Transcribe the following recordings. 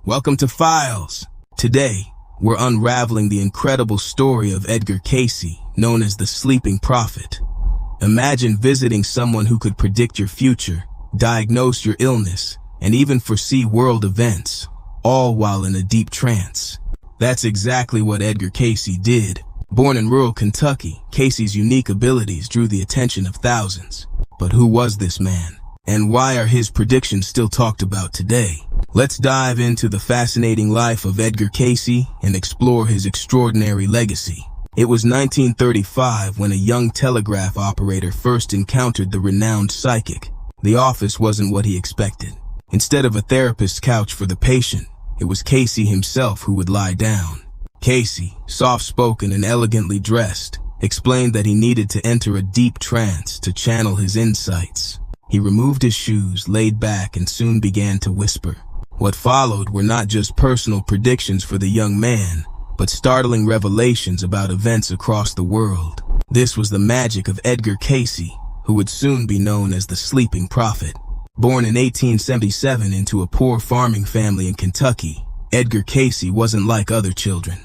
Welcome to Files. Today, we're unraveling the incredible story of Edgar Cayce, known as the Sleeping Prophet. Imagine visiting someone who could predict your future, diagnose your illness, and even foresee world events, all while in a deep trance. That's exactly what Edgar Cayce did. Born in rural Kentucky, Cayce's unique abilities drew the attention of thousands. But who was this man? And why are his predictions still talked about today? Let's dive into the fascinating life of Edgar Cayce and explore his extraordinary legacy. It was 1935 when a young telegraph operator first encountered the renowned psychic. The office wasn't what he expected. Instead of a therapist's couch for the patient, it was Cayce himself who would lie down. Cayce, soft-spoken and elegantly dressed, explained that he needed to enter a deep trance to channel his insights. He removed his shoes, laid back, and soon began to whisper. What followed were not just personal predictions for the young man, but startling revelations about events across the world. This was the magic of Edgar Cayce, who would soon be known as the Sleeping Prophet. Born in 1877 into a poor farming family in Kentucky, Edgar Cayce wasn't like other children.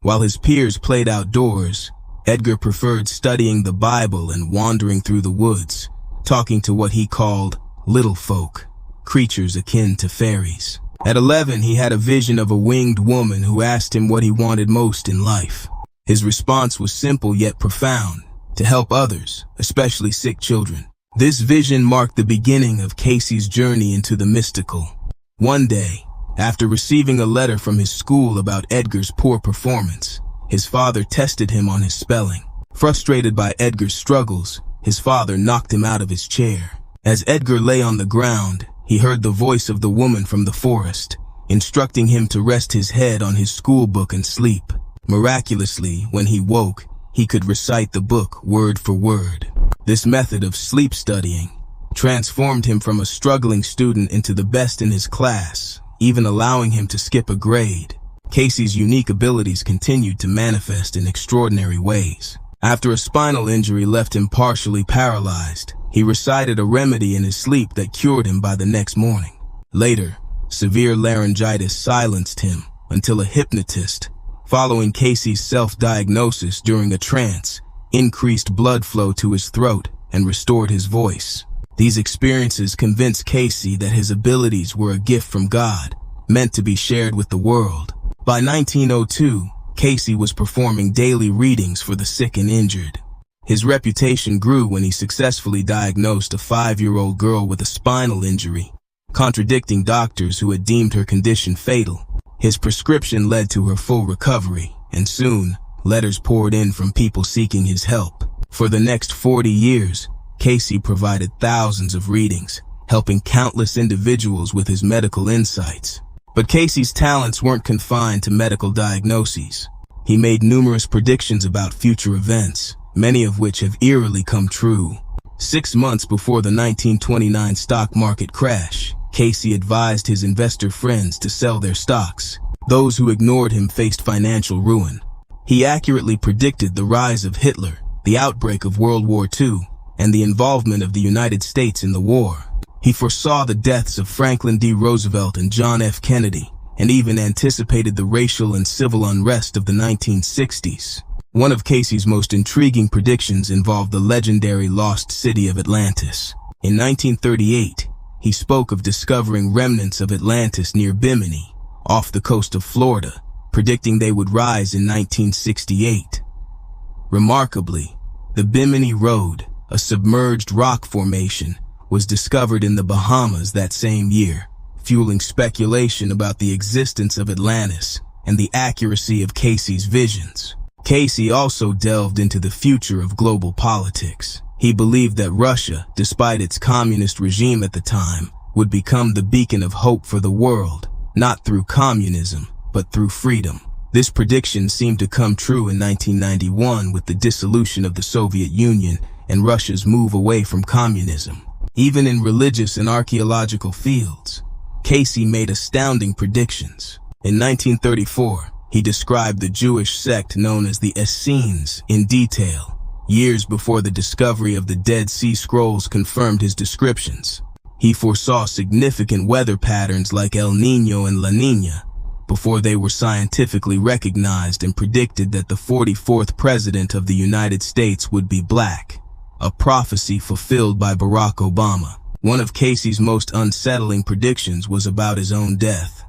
While his peers played outdoors, Edgar preferred studying the Bible and wandering through the woods, talking to what he called little folk, creatures akin to fairies. At 11, he had a vision of a winged woman who asked him what he wanted most in life. His response was simple yet profound: to help others, especially sick children. This vision marked the beginning of Cayce's journey into the mystical. One day, after receiving a letter from his school about Edgar's poor performance, his father tested him on his spelling. Frustrated by Edgar's struggles, his father knocked him out of his chair. As Edgar lay on the ground, he heard the voice of the woman from the forest, instructing him to rest his head on his school book and sleep. Miraculously, when he woke, he could recite the book word for word. This method of sleep studying transformed him from a struggling student into the best in his class, even allowing him to skip a grade. Cayce's unique abilities continued to manifest in extraordinary ways. After a spinal injury left him partially paralyzed, he recited a remedy in his sleep that cured him by the next morning. Later, severe laryngitis silenced him until a hypnotist, following Cayce's self-diagnosis during a trance, increased blood flow to his throat and restored his voice. These experiences convinced Cayce that his abilities were a gift from God, meant to be shared with the world. By 1902, Cayce was performing daily readings for the sick and injured. His reputation grew when he successfully diagnosed a 5-year-old girl with a spinal injury, contradicting doctors who had deemed her condition fatal. His prescription led to her full recovery, and soon, letters poured in from people seeking his help. For the next 40 years, Cayce provided thousands of readings, helping countless individuals with his medical insights. But Cayce's talents weren't confined to medical diagnoses. He made numerous predictions about future events, many of which have eerily come true. 6 months before the 1929 stock market crash, Cayce advised his investor friends to sell their stocks. Those who ignored him faced financial ruin. He accurately predicted the rise of Hitler, the outbreak of World War II, and the involvement of the United States in the war. He foresaw the deaths of Franklin D. Roosevelt and John F. Kennedy, and even anticipated the racial and civil unrest of the 1960s. One of Cayce's most intriguing predictions involved the legendary lost city of Atlantis. In 1938, he spoke of discovering remnants of Atlantis near Bimini, off the coast of Florida, predicting they would rise in 1968. Remarkably, the Bimini Road, a submerged rock formation, was discovered in the Bahamas that same year, fueling speculation about the existence of Atlantis and the accuracy of Cayce's visions. Cayce also delved into the future of global politics. He believed that Russia, despite its communist regime at the time, would become the beacon of hope for the world, not through communism, but through freedom. This prediction seemed to come true in 1991 with the dissolution of the Soviet Union and Russia's move away from communism. Even in religious and archaeological fields, Cayce made astounding predictions. In 1934, he described the Jewish sect known as the Essenes in detail. Years before the discovery of the Dead Sea Scrolls confirmed his descriptions. He foresaw significant weather patterns like El Niño and La Niña before they were scientifically recognized, and predicted that the 44th president of the United States would be black, a prophecy fulfilled by Barack Obama. One of Casey's most unsettling predictions was about his own death.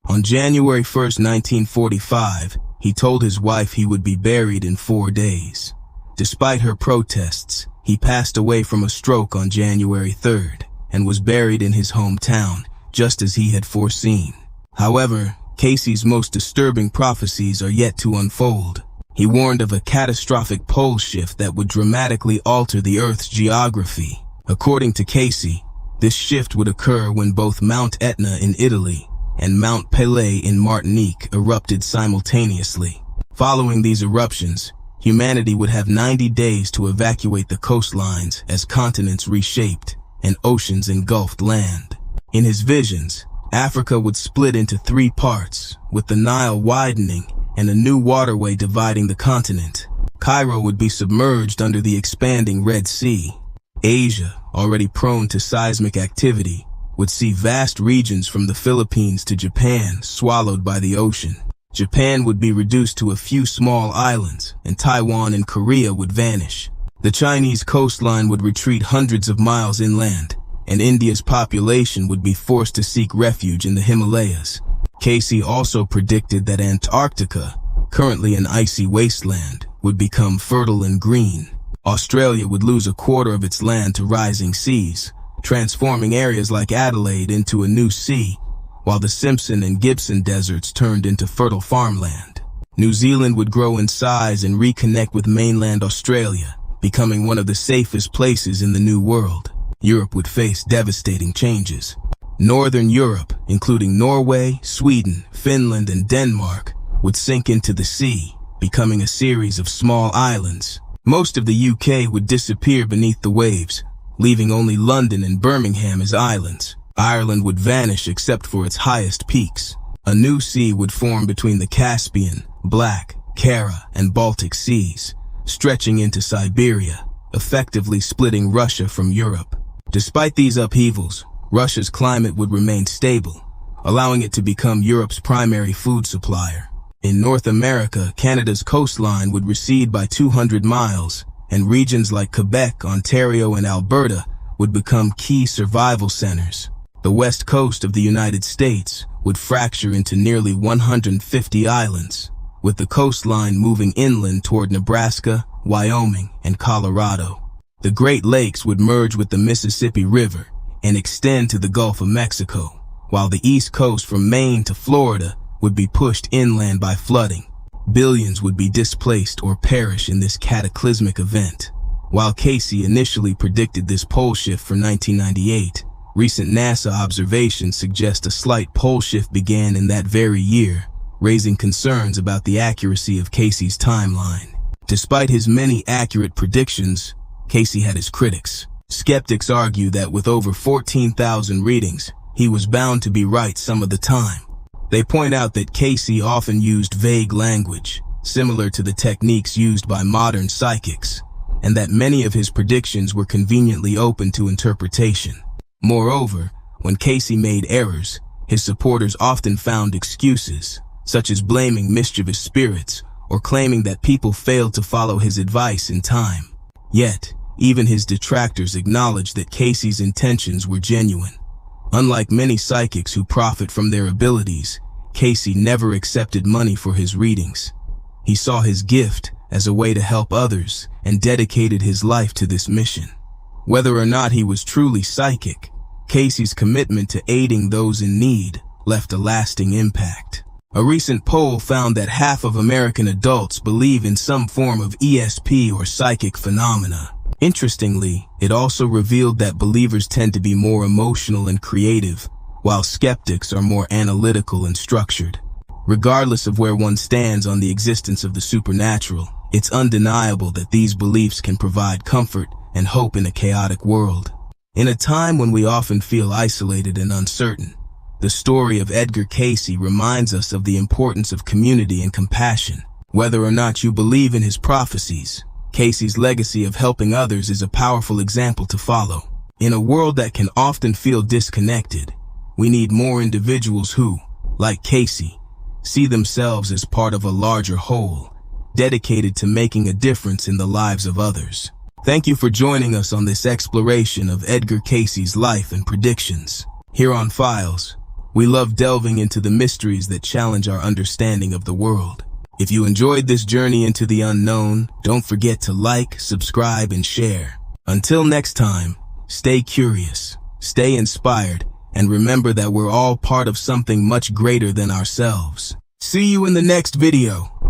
On January 1, 1945, he told his wife he would be buried in 4 days. Despite her protests, he passed away from a stroke on January 3rd and was buried in his hometown, just as he had foreseen. However, Casey's most disturbing prophecies are yet to unfold. He warned of a catastrophic pole shift that would dramatically alter the Earth's geography. According to Casey, this shift would occur when both Mount Etna in Italy and Mount Pelée in Martinique erupted simultaneously. Following these eruptions, humanity would have 90 days to evacuate the coastlines as continents reshaped and oceans engulfed land. In his visions, Africa would split into 3 parts, with the Nile widening and a new waterway dividing the continent. Cairo would be submerged under the expanding Red Sea. Asia, already prone to seismic activity, would see vast regions from the Philippines to Japan swallowed by the ocean. Japan would be reduced to a few small islands, and Taiwan and Korea would vanish. The Chinese coastline would retreat hundreds of miles inland, and India's population would be forced to seek refuge in the Himalayas. Casey also predicted that Antarctica, currently an icy wasteland, would become fertile and green. Australia would lose a quarter of its land to rising seas, transforming areas like Adelaide into a new sea, while the Simpson and Gibson deserts turned into fertile farmland. New Zealand would grow in size and reconnect with mainland Australia, becoming one of the safest places in the New World. Europe would face devastating changes. Northern Europe, including Norway, Sweden, Finland, and Denmark, would sink into the sea, becoming a series of small islands. Most of the UK would disappear beneath the waves, leaving only London and Birmingham as islands. Ireland would vanish except for its highest peaks. A new sea would form between the Caspian, Black, Kara, and Baltic seas, stretching into Siberia, effectively splitting Russia from Europe. Despite these upheavals, Russia's climate would remain stable, allowing it to become Europe's primary food supplier. In North America, Canada's coastline would recede by 200 miles, and regions like Quebec, Ontario, and Alberta would become key survival centers. The west coast of the United States would fracture into nearly 150 islands, with the coastline moving inland toward Nebraska, Wyoming, and Colorado. The Great Lakes would merge with the Mississippi River and extend to the Gulf of Mexico, while the East Coast from Maine to Florida would be pushed inland by flooding. Billions would be displaced or perish in this cataclysmic event. While Casey initially predicted this pole shift for 1998, recent NASA observations suggest a slight pole shift began in that very year, raising concerns about the accuracy of Casey's timeline. Despite his many accurate predictions, Casey had his critics. Skeptics argue that with over 14,000 readings, he was bound to be right some of the time. They point out that Casey often used vague language, similar to the techniques used by modern psychics, and that many of his predictions were conveniently open to interpretation. Moreover, when Casey made errors, his supporters often found excuses, such as blaming mischievous spirits or claiming that people failed to follow his advice in time. Yet, even his detractors acknowledged that Casey's intentions were genuine. Unlike many psychics who profit from their abilities, Casey never accepted money for his readings. He saw his gift as a way to help others and dedicated his life to this mission. Whether or not he was truly psychic, Casey's commitment to aiding those in need left a lasting impact. A recent poll found that half of American adults believe in some form of ESP or psychic phenomena. Interestingly, it also revealed that believers tend to be more emotional and creative, while skeptics are more analytical and structured. Regardless of where one stands on the existence of the supernatural, it's undeniable that these beliefs can provide comfort and hope in a chaotic world. In a time when we often feel isolated and uncertain, the story of Edgar Casey reminds us of the importance of community and compassion. Whether or not you believe in his prophecies, Casey's legacy of helping others is a powerful example to follow. In a world that can often feel disconnected, we need more individuals who, like Casey, see themselves as part of a larger whole, dedicated to making a difference in the lives of others. Thank you for joining us on this exploration of Edgar Cayce's life and predictions. Here on Files, we love delving into the mysteries that challenge our understanding of the world. If you enjoyed this journey into the unknown, don't forget to like, subscribe, and share. Until next time, stay curious, stay inspired, and remember that we're all part of something much greater than ourselves. See you in the next video.